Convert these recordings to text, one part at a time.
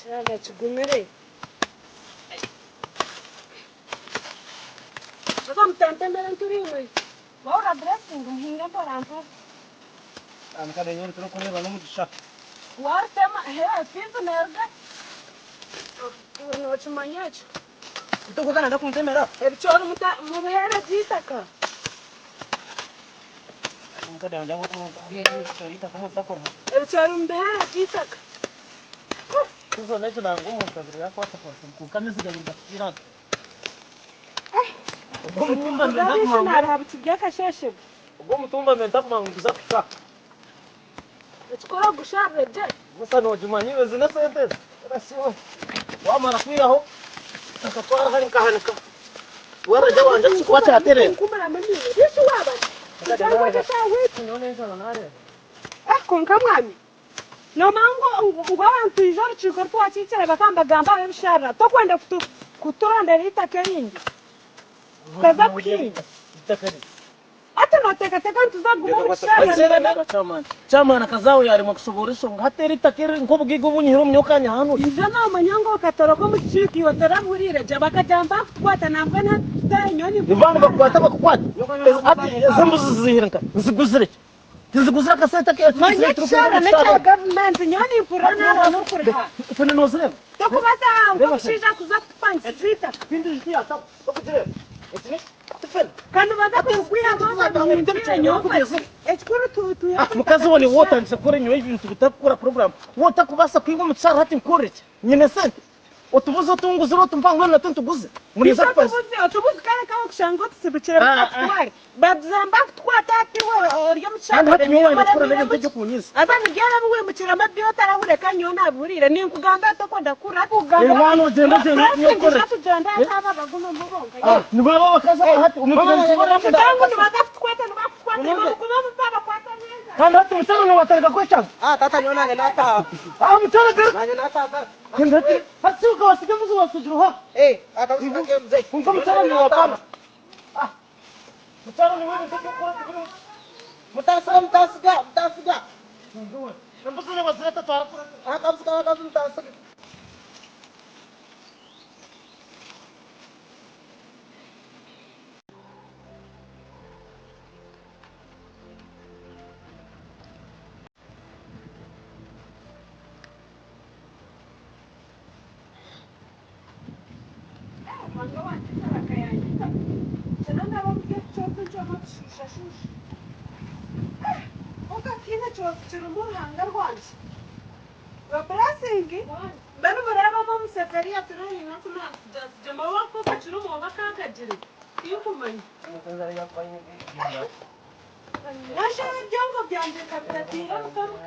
Chagumere. Sasa mtantembele nturiwe. Bora dressing muhinga poranto. Amkada yoni tunakwenda na mutisha. Wartema he fizu nerga. No chumanyacho. Utokana na kumtemera. Ebichoro mubehere jisaka. Amkada ndangu tunaita kama takora. Ebichoro mubehere jisaka. Sasa nacho na ngumu tabiri yako hata kwa kukamisa galinda ira. Ugomu tumba mbenda kuma. Nara habitugeka sheshe. Ugomu tumba mbenda kuma nguza pika. Echikora gusharre je. Musa no jumanyiwe zina sente. Rasio. Wa marafiya ho. Takapara hani kahanka. Wara jawa nja kwata atere. Kumara mami. Yesu waba. Ndango ta wetu. None sana nare. Konka mwami. No mango ngwabantu ijoro chikoro twachichere bakamba gamba b'ibishara tokwenda kuturondera itaka rindi. Kaza kwinga. Itakari. Ate noteka ntuzaguma bishara. Chama na kazao yari makusoboresho hateri takiri nkobugigo bunyiro myokanya hano. Izana manyango katoroko muchiki wataraburire jabaka jamba kwata nambwa na tanyoni. Nivanga bakwata. Ati zambu zizihiranka. Nziguzire. Nziguzira kaseta ke. Manyakshara na government nyoni purana no purana. Fana no zire. Tokubata ngokishija kuzakupanga sita. Pindu jia tap. Tokujire. Etini. Tufel. Kanu baga kuya baba nyoko. Echkuru tu ya. Mukazi wali wota nsakore nyo hivi tutakura program. Wota kubasa kuingo mutsara hati nkorete. Nyine sente. Otubuzo tunguziro tumpango na tuntuguze. Muniza kupasa. Otubuzo kana kama kushango tsibichire batwari. Badzamba twata tiwe oryo mutsara. Hati mwe na kura nege mtejo kunyisa. Abana gyara buwe mutsira mabyo tarabure kanyona aburire ni kugamba tokonda kura kugamba. Wano jenda nyokore. Tujanda aba baguma mubonga. Ni baba bakaza hati umukira. Tangu ni bakafukwata ni bafukwata ni baba kwata nyenga. Kana hati mtsara no watarika kwesha. Tata niona ngenata. Mtsara ka. Na ngenata tata. Kendati. Hati ukawasike mzu wasujuru ha. Hata usitake mzee. Unga mtsara ni wapana. Mtsara ni wewe mtejo kura. Mtasiga. Ndio. Mbona wazileta taarifa? Akamsika mtasiga. Bano baraba mu safari aturani nakuna jamaa wako kachuru mu bakaka jiri yukumani Nasha jongo byanje kaptatira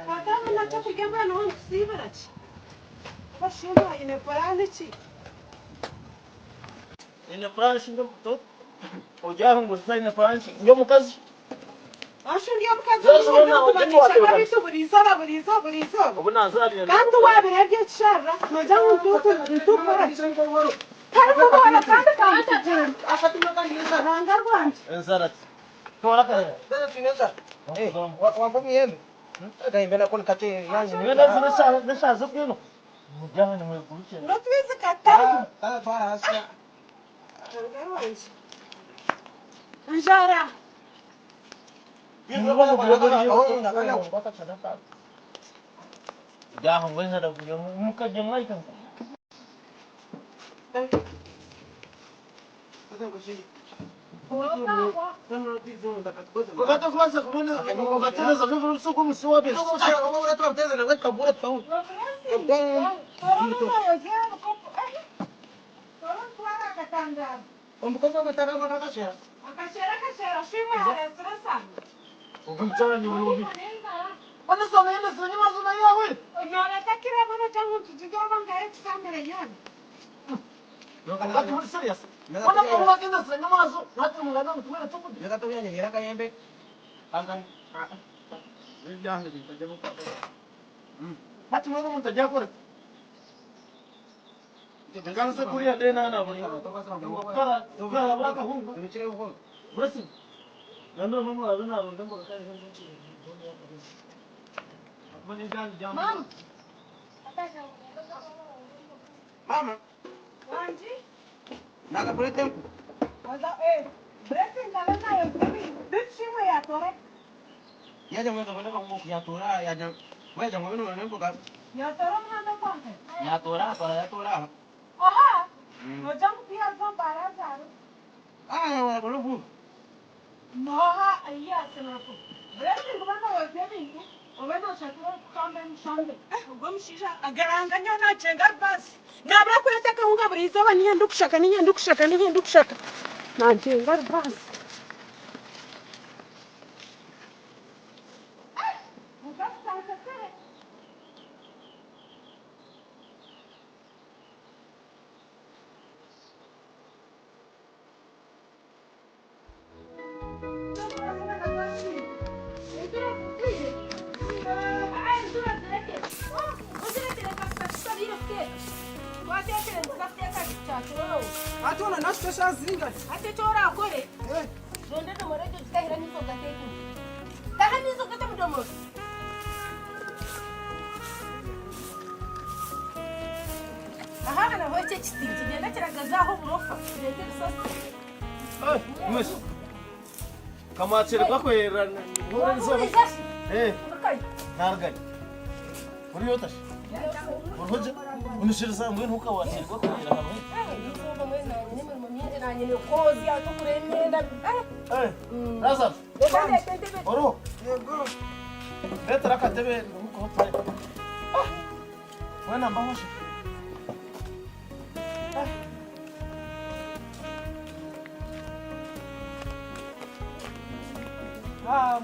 kama na chapu gamba no sibarachi bashima ine parani chi Ina France ndo mtoto. Ojaho ngusa ina France. Ndio mkazi. Ashu ndiyo mkazi burizo Ubona azali. kandi wabirebye cyara nojangu tutupara kandi ubona kandi Akatima kandi nza. ranga rwanje Enzarati. Tola kare. Dada fineza. Wambomi yembe. Dada imbena kon kate yanyi. Ngela zina zopino. Mujaho ni mwekurusha. ndotwize katara Tata twara asia. ranga rwanje njara Jaho wenza da kuyo muka jamai kan. Wakati kwanza kumona wakati za vivyo msuko msiwabe. Ora tu mteza na weka bora tu. Umbukoza mtara na kasha. akashera shima restaurant Ukumchana ni ulobi. Wana sana ile sio nyama zuna yawe. Natakira bana tangu tujigaba ngaye kamera yani. Wakati mli serious. Wana kwa kenda sio nyama zo. Hata mngana mtumele tupo. Ngira tu yanyi ngira kayembe. Angan. Ndio ndio ndio. Hata mwana mtaja kwa. Ngana se kuria tena na bali. Kara baraka hungu. Nichire huko. Basi. Ndio mama alina ndo kwa kai Mama. Mama. Wanji? Naga pole tempo. Wala blessing kala nayo bibi. Bitchimwe ya tore. Yaja mweka kwenda kwa Mungu ya Torah yaja. Wewe jambo wenu wanaenda kwa Ya tore mhanda kwante. ya Torah para ya Torah. Aha. Nojamu pia zomba Lazaro. Wala kwa Mungu. Noha iya senapo. Blessing kubanga wazemi. Oweno chakula kukambe mshambe. Ugomshisha agaranganya na chenga basi. Ngabra kwete ka unga brizo baniye ndukushaka na chenga basi. Atona nasitosha zinga. Atechora akore. Zonde no morejo zikahira nizo gatetu. Tahanizo gata mudomo. Aha na hoche chitingi genda kiragazaho burofa. Ndetse sasa. Mas. Kama chere bakwera ngore nzo. Nargai. Uriyotash. Urhoje. Unishiriza mwenu ukawatira bakwera hamwe. Lazar. Oro. Yego. Betra katebe nuko hotai. Wana mbahosha.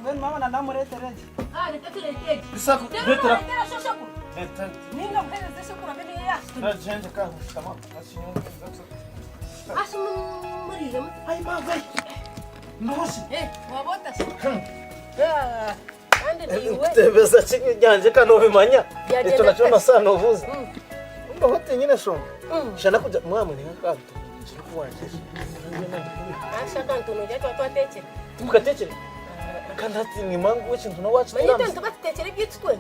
Mwen mama na namuretereje. Nitakuleteje. Bisaku betra. Shoshaku. Betra. Ninga mpenda zeshokura bene ya. Rajenge ka tamam. Asinyo. Asu muriyo. Ai mavai. Mbahoshi. Wabota. Tebeza chingi janje kano bimanya. Ito nachona sana uvuze. Mbahote nyine shonga. Shana kuja mwamwe ni kantu. Chikuwanje. Asha kantu nujatwa twateche. Tukatechele. Kanati ni mangu wechintu na wachi. Manito ntubatechere byitwe.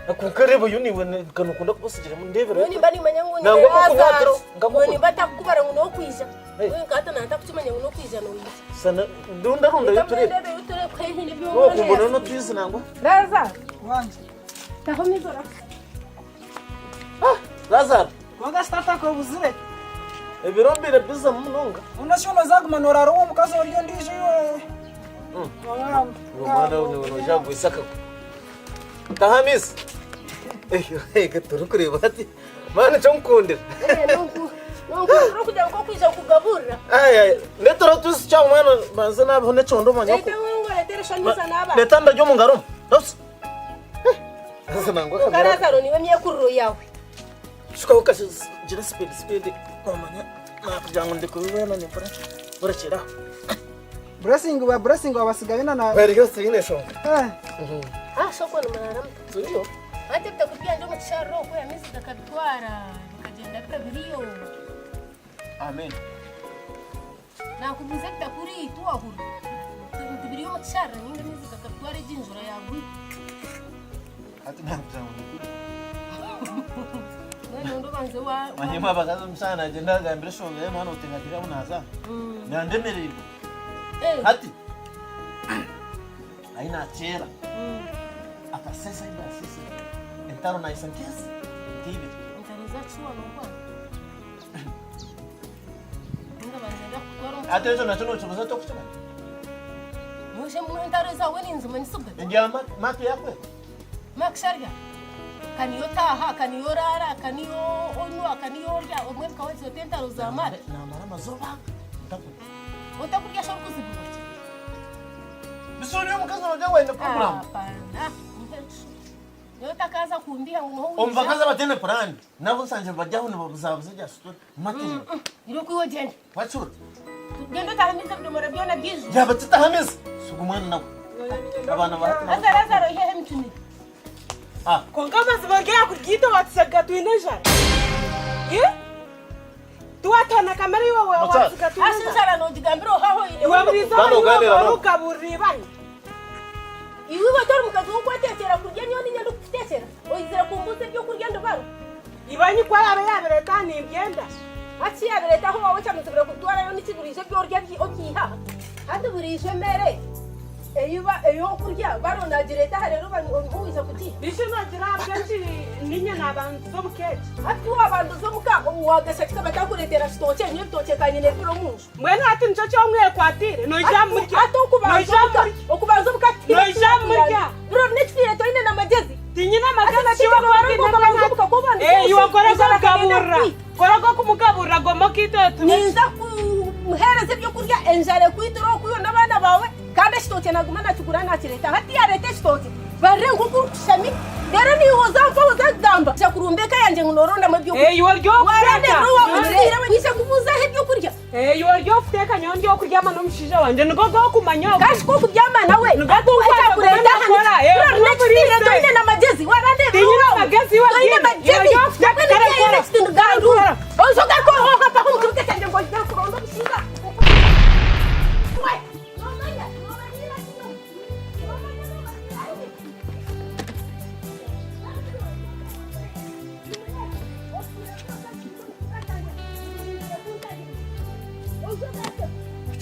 Akukareba yuni wene kanukunda kubasigira mu ndebera. Yoni bani manyangu ni. Nango kukuhatro. Ngoni batakubara ngo nokwiza. Wewe ngata na ntakutumanya ngo nokwiza no yiza. Sana runda yuture. Ndebe yuture kwehine byo. Wo kumbona no twizi nango. Lazar. Wanje. Tahomizora. Lazar. Wanga stata ko buzire. Ebirombire biza munonga. Unashona zagu manora ro mukazo uriyo ndije yo. Romana unojagu isaka. Tahamis. Gaturu kureba ati. Mana chomkundira. Nonku kujya ko kwiza kugabura. Letoro tusi cha mwana banzana hone chondo manyako. Ngo letero shanisa naba. Letanda ryo mungaro. Dos. Sasa nango kamera. Lazaro niwe myekururo yawe. Shuka ukaje jira speed. Komanya. Na kujango ndikubibona ni mbona. Burachira. Blessing wabasigayina na Bari yose yine shonga. Soko no mararam. Turiyo. Ate tutakupia ndio mcharo kwa ya misi takatwara. Nikajenda kwa video. Amen. Na kubuzekta kuri tuwa huru. Tubiriyo mchara ninga misi takatwara jinjura ya bui. Ati na kujango ndikubibona. Ndo banze wa Manyema bakaza msana agenda gambira shonga ye mwana utengatira unaza. Nyandemererwa. Ati. Aina chera. Akasesa ida sisi. Entaro na isankesi. Tibi. Mtaniza chuo no kwa. Ninga banze kutwara. Ate hizo nachono choboza tokuchama. Mushe mu entaro za weni nzuma nisuga. Njama matu yakwe. Maksharya. Kaniyo taha, kaniyo rara, kaniyo onwa, kaniyo rya, omwe kawazi otenta rozamara. Na mara mazoba. Utakurya shoro kuzibuka. Bisoni umukazi wajawa ina program. Hapana. Yo takaza kumbia ngo Omvakaza batene plan. Nabo sanje bajaho ne babuzabuze ja sto. Matini. Iro kuyo jende. Wachura. Gendo tahamiza kudomora byona byizu. Ya batita hamis. Sugumwana nabo. Abana ba. Lazaro ihe mtuni. Kongama zibagea kugita watsaga tuineja. Tuwatana kamera iwe watsaga tuineja. Asisara no digambiro haho ile. Wabiriza Bano ukaburibani. Iwe watori mukazi uko tetera kurya nyoni nyandu kutetera. Oyizira kumbuze byo kurya ndobaro. ibanyi kwa yabereta ni imyenda ati yabereta aho wowe cyamutubira kudwara yo n'ikigurisho byorya okiha handi burishe mere eyo kurya baronagireta harero bantuwiza kuti bisho nagira byanci ninya nabantu zo mukeje ati wabantu zo muka wagashaka batakuretera stoke nyitoke kanyine biro munju mwene ati nco cyo mwe kwatire no jamurya okubanza mukati no jamurya bro nextire to ine na magezi tinyina magana cyo kwatire iwakora ko kumugabura gomba kitoto ninza kuhereza byo kurya enjare kwitoro kuyo nabana bawe kandi stoke naguma nakigura nakireta hati yarete stoke barengo kushami dere ni woza gamba cyakurumbeka yanje ngunoronda mu byo iwaryo warande ruwa murira wise kubuza he byo kurya iwaryo futeka nyondyo kuryama no mushija wanje ngo kumanyo kashi ko kuryama nawe ngakukwata kurenda hano nextire to ine na magezi warande tinyina magezi wa iwaryo futeka kare next ngandu onzo gako ho pa ko mukute cyanje ngo ndakuronda mushiga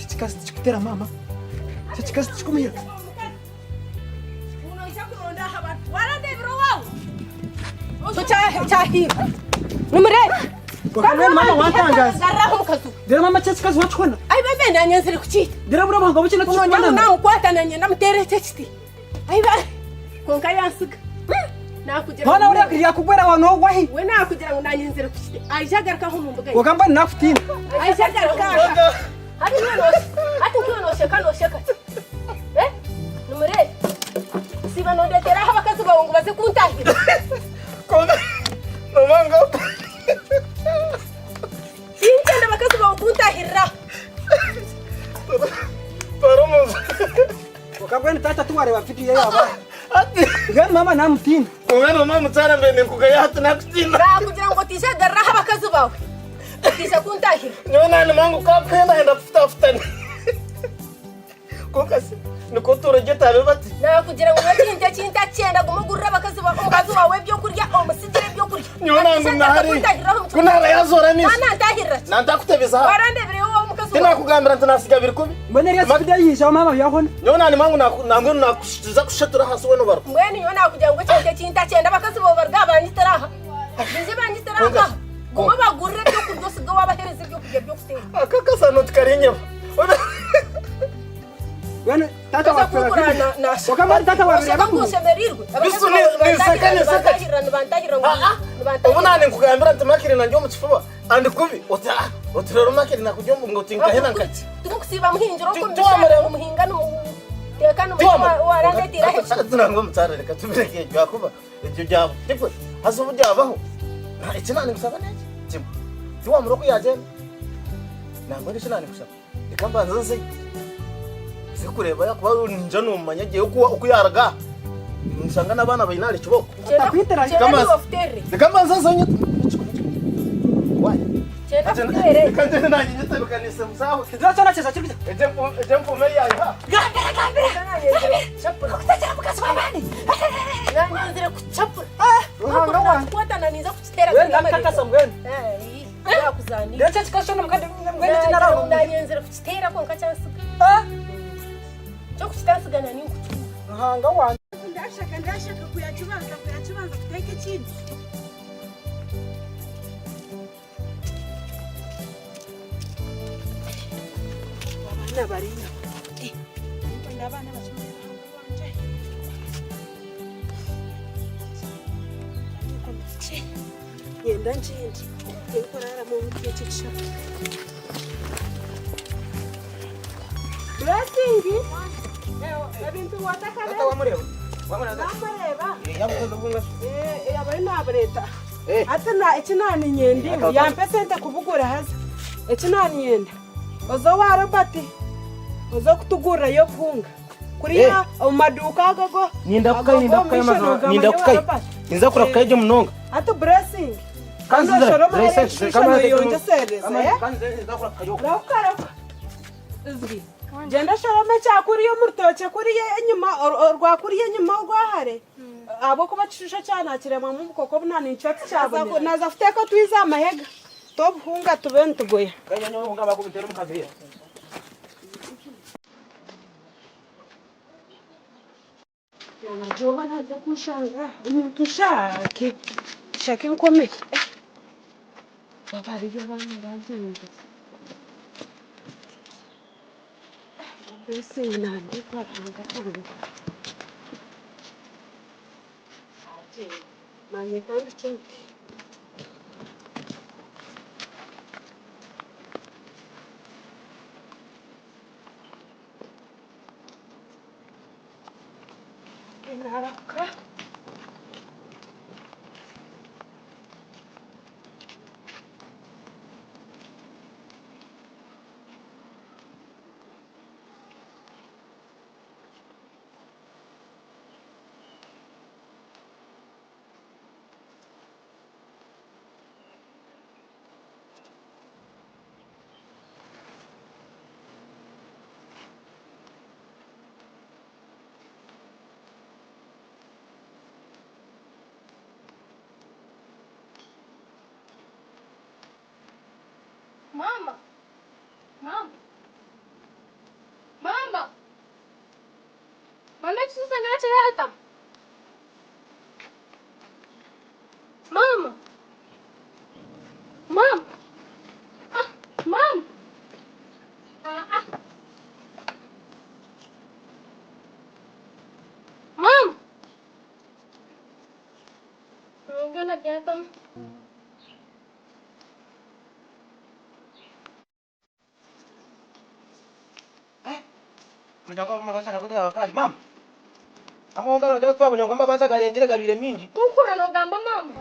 Chikazi chikutera mama. Chikazi chikumira. Unoisha kuronda abantu. Warande bro wao. So chahi. Numere. Kwa mama watangaza. Garaho mukazu. Dera mama chikazi wachukona. Ai bebe nanyanzire kuchita. Dera bro banga buchina kuchona. Na ukwata nanye namutere techiti. Ai ba. Konka yansuka. Nakujira. Hona uri akiriya kubera wano wahi. We nakugira ngo nanyanzire kuchita. Ai jagarka ho mumbuga. Wakamba nafutina. Ai jagarka. Hati ukiwa sheka. Numere. Siba nondetera habakazi bawe baze kuntahira. Kona. Nomanga. Sinjenda bakazi bawe kuntahira. Paromo. Wakabwa ni tata tuware wafiti yeye aba. Ati. Gani mama namutina. Ungana mama mutara mbene kugaya hatu nakutina. Ba kugira ngo tisha garra habakazi bawe. Tisha kuntahira. Nyona ni mangu kapena enda futafutani. Kokasi nikotura getabe bati. Na kugira ngo wakinje kinta cyenda gumugurira bakazi bawe byo kurya omusigire byo kurya. Nyona ngumahari. Kunara yazora nisi. Mana ndahira. Nanda kutebeza. Warandebere wo mukazi. Tina kugambira ntanasiga birikubi. Mbone rya sibida yisha mama yahona. Nyona ni mangu namwe nakushiza kushatura hasi weno baro. Mbweni nyona kugira ngo kinje kinta cyenda bakazi bawe barga banyitaraha. Bize banyitaraha. Guma bagurire byo kurya sigo wabahereze byo kurya byo kutera. Akakasa notikarinye. Yana tata wa fera. Wakamba tata wa fera. Bakushemerirwe. Bisu ni sakane. Ubona nkugambira ntamakire nanjye mu kifuba. Andi kubi otirero makire nakujomba ngo tinkahena nkati. Tumukusiba muhinjiro ko muhinga no teka no warande tira he. Tunango mutara reka tubireke byakuba. Ibyo byabo. Tipo hazubu byabaho. Ikinani gusaba neza. Timo. Tiwa muroko yagenda. Nangwe ikinani gusaba. Ikamba nzanze. Sikureba yakuba ninja no manyagiye uko yaraga. Nsanga nabana bayinari kiboko. Takwitera Ikamba nzanze nyito. Why? Chena kutere. Kanje nanyi nyitarukanise musaho. Nzachana chesa chibita. Ejempo meya ya. Gambira. Chapura. Kutachira mukasi wabani. Nanyanzire kuchapura. Ngwa. Kwata naniza kutera. Wenda mkakasa mgeni. Yakuzani. Ndecha chikashona mgeni tinara. Nanyanzire kutera ko nkacyansuka. Cyo kutansuga nani kutu. Hanga wa. Ndashaka kuyacubanza kuteke chini. Abana bari. Abana bashobora kuwanje. Yenda njindi. Ngikorara mu gihe cy'ishaka. Blessing. Ebintu watakale. Tata wa mureba. Wamureba. Yabukoze bunga. Yabaye nabreta. Atana ikinani nyende yampesente kubugura haza. Ikinani nyende. Ozo wa Robert. Ozo kutugura yo bunga. Kuriya maduka gago. Ninda kukai. Inza kurakukai je munonga. Ato blessing. Kanza. Kama yonje serese. Kanza kurakukai. Rakara. Izgi. Jenda shorome cyakuriye murtoce kuriye inyuma orwa kuriye inyuma rwahare abo kuba kishusho cyane kirema mu koko bunani nshatse cyabonera naza futeka twiza amahega tobuhunga tubene tugoya kanya nyo ngaba kubitera mukavira Joba naza kushanga umuntu shake nkomeye babari byo bana bazenze mbese nandi paranga kubi manye kandi cyuti Naraka. Mama. Mama. Mama. Mama susana tirata. Mama. Mama. Ah, Mama. Ah. Mama. I'm gonna get them. mjangwa mabasa nakuta kazi mama ako ngalo ndio kwa mjangwa mabasa kalendele kabile mingi Ukura no gamba mama.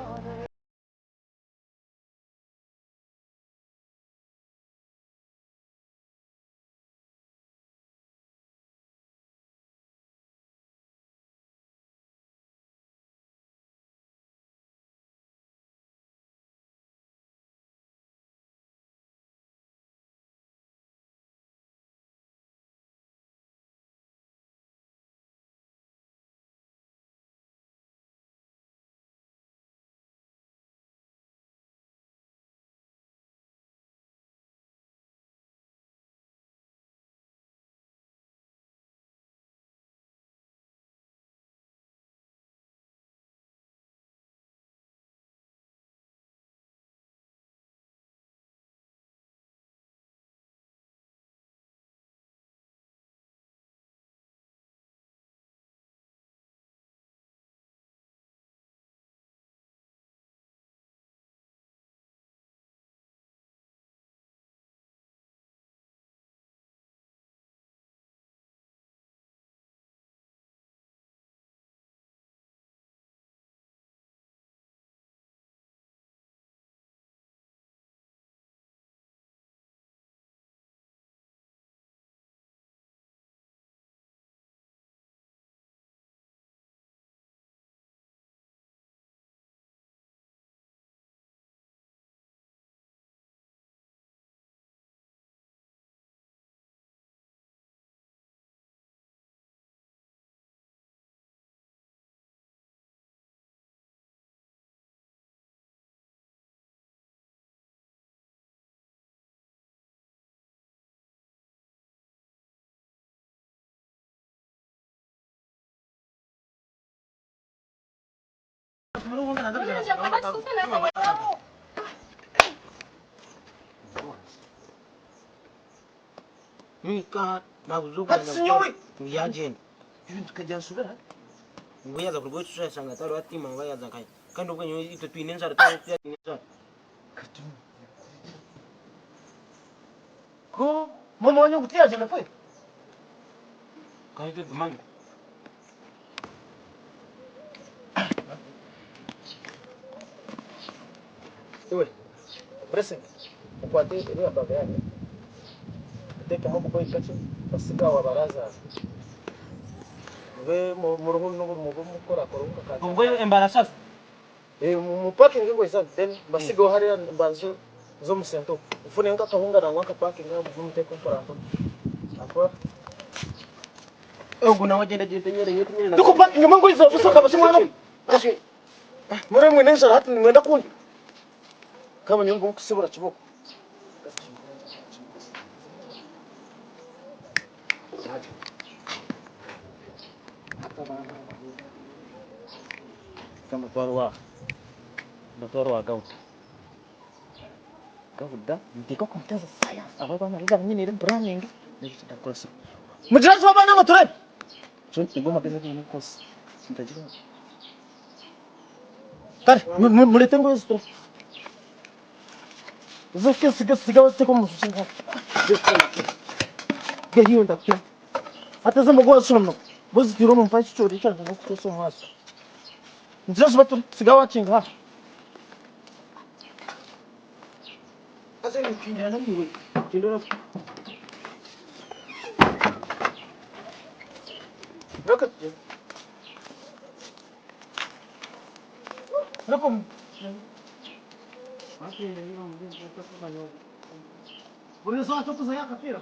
mika mabuzuka na yajen yuntu kajya subira ngo yaza kurwo tushasanga taro atima ngo yaza kai kandi ubwo nyo ito twinenza taro twinenza ko mama wanyu kutia jana foi kai tu manga Ewe, present. Ukwate ile baba yake. Teka hapo kwa ikacho. Basiga wa baraza. We mu rugo no mukora korunga kati. Ubwo embarasa. Mu parking ngo isa then basiga hari banzo zo musento. Ufune nka kahunga na mwaka parking ngo muteko kora hapo. Hapo. Ego na wagenda jete nyere yetu nyere. Tuko parking ngo izo busoka basimwana. Ashi. Mura mwene nzara hati mwenda kuni. Kama nyungu kusibura chiboko. Kama Dr. Gauta. Gauda, ndiko kumteza saya. Ababa mariga nyine iri branding. Ndio kosa. Mujira so bana mature. Chon ngoma pesa ni kosa. Sintajira. Kar, mulete ngo istro. Zoke siga wote ko musinga. Gehiyo ndakyo. Hata zama go suno. Bozi tiro mu fashi chori cyane no kutoso maso. Mujira so batu siga wachinga. Asa ni kinya na niwe. Kindora. Rocket. Napo. Buri só tô cozinhando capira.